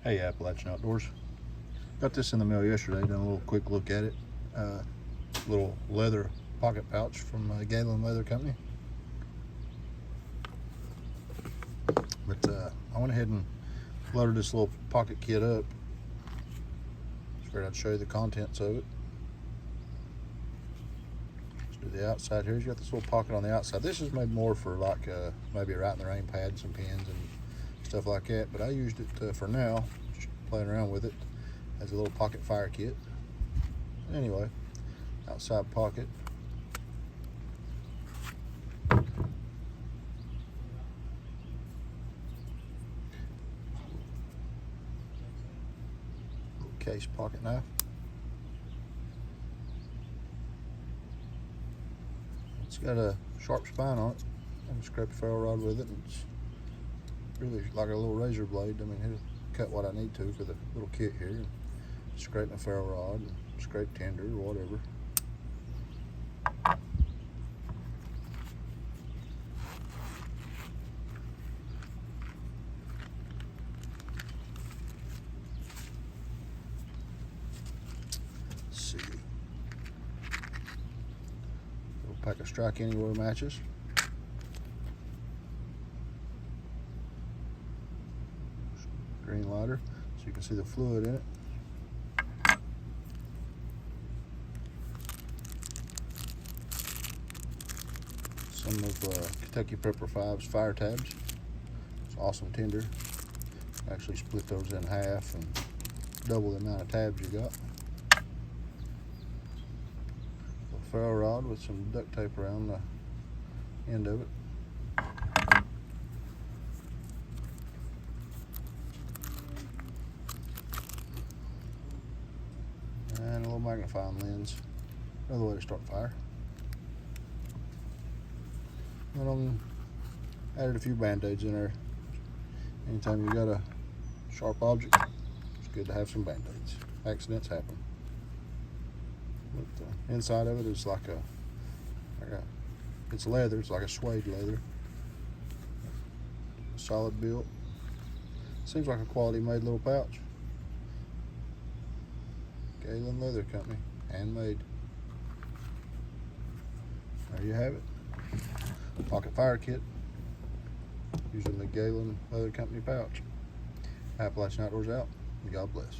Hey, Appalachian Outdoors. Got this in the mail yesterday, done a little quick look at it. Little leather pocket pouch from Galen Leather Company. But I went ahead and loaded this little pocket kit up. Figured I'd show you the contents of it. Let's do the outside here. You got this little pocket on the outside. This is made more for like maybe a right in the rain pad, some pins and stuff like that. But I used it for now, just playing around with it as a little pocket fire kit. Anyway, outside pocket. Case pocket knife. It's got a sharp spine on it. I can scrape a ferro rod with it, and it's really like a little razor blade. I mean, it'll cut what I need to for the little kit here. And scrape my ferro rod, and scrape tinder or whatever. See, little pack of strike anywhere matches. Green lighter, so you can see the fluid in it. Some of Kentucky Pepper 5's fire tabs. It's awesome tinder. Actually split those in half and double the amount of tabs you got. A ferro rod with some duct tape around the end of it. And a little magnifying lens. Another way to start fire. And added a few band-aids in there. Anytime you got a sharp object, it's good to have some band-aids. Accidents happen. But the inside of it is like it's leather. It's like a suede leather. Solid built. Seems like a quality-made little pouch. Galen Leather Company, handmade. There you have it. Pocket fire kit using the Galen Leather Company pouch. Appalachian Outdoors out. God bless.